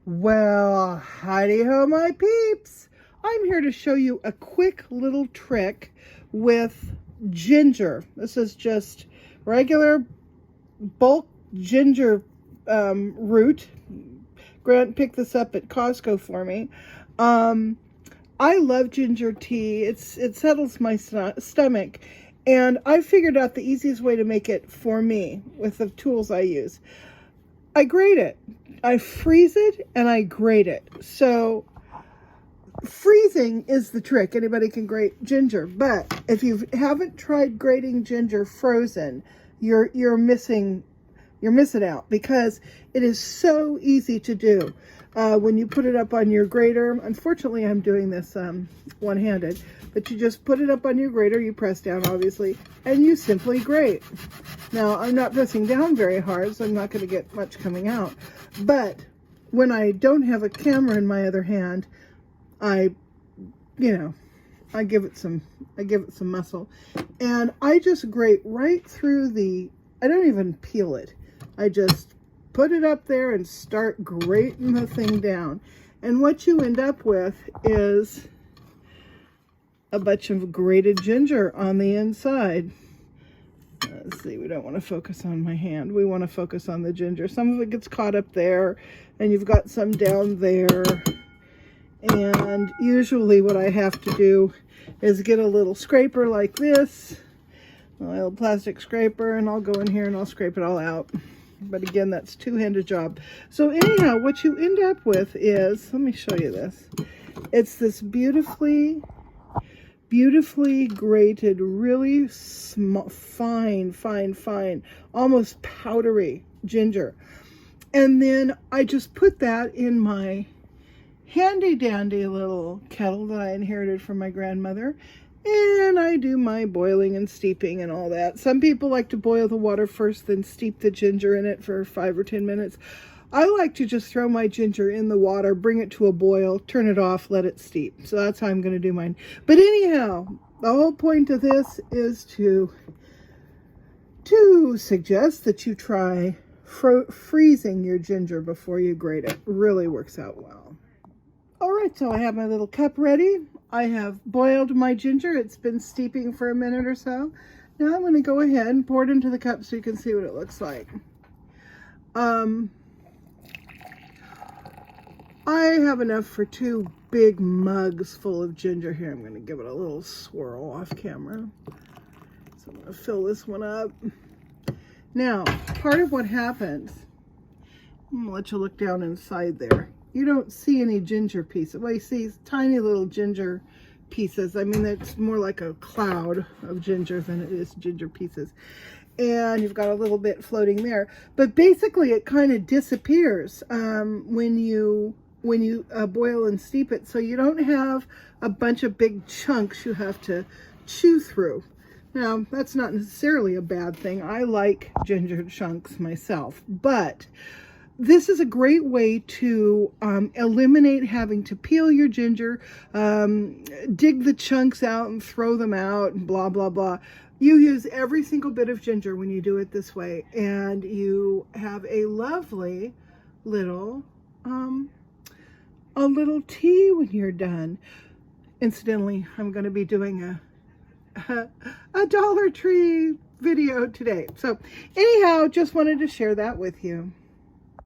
Well, howdy-ho, my peeps. I'm here to show you a quick little trick with ginger. This is just regular bulk ginger root. Grant picked this up at Costco for me. I love ginger tea. It settles my stomach. And I figured out the easiest way to make it for me with the tools I use. I grate it. I freeze it and I grate it. So freezing is the trick. Anybody can grate ginger, but if you haven't tried grating ginger frozen, you're missing out, because it is so easy to do. When you put it up on your grater, unfortunately I'm doing this one-handed, but you just put it up on your grater, you press down obviously, and you simply grate. Now I'm not pressing down very hard, so I'm not going to get much coming out, but when I don't have a camera in my other hand, I give it some muscle, and I just grate right through I don't even peel it. I just put it up there and start grating the thing down. And what you end up with is a bunch of grated ginger on the inside. Let's see, we don't want to focus on my hand. We want to focus on the ginger. Some of it gets caught up there, and you've got some down there. And usually what I have to do is get a little scraper like this, a little plastic scraper, and I'll go in here and I'll scrape it all out. But again, that's two-handed job. So anyhow, what you end up with is, let me show you this. It's this beautifully grated, really small, fine, almost powdery ginger. And then I just put that in my handy dandy little kettle that I inherited from my grandmother. And I do my boiling and steeping and all that. Some people like to boil the water first, then steep the ginger in it for 5 or 10 minutes. I like to just throw my ginger in the water, bring it to a boil, turn it off, let it steep. So that's how I'm going to do mine. But anyhow, the whole point of this is to suggest that you try freezing your ginger before you grate it. Really works out well. All right, so I have my little cup ready. I have boiled my ginger. It's been steeping for a minute or so. Now I'm going to go ahead and pour it into the cup so you can see what it looks like. I have enough for 2 big mugs full of ginger here. I'm going to give it a little swirl off camera. So I'm going to fill this one up. Now, part of what happens, I'm going to let you look down inside there. You don't see any ginger pieces. Well, you see tiny little ginger pieces. I mean, it's more like a cloud of ginger than it is ginger pieces. And you've got a little bit floating there. But basically, it kind of disappears when you boil and steep it. So you don't have a bunch of big chunks you have to chew through. Now, that's not necessarily a bad thing. I like ginger chunks myself. But this is a great way to eliminate having to peel your ginger, dig the chunks out and throw them out and blah, blah, blah. You use every single bit of ginger when you do it this way, and you have a lovely little, a little tea when you're done. Incidentally, I'm going to be doing a Dollar Tree video today. So anyhow, just wanted to share that with you.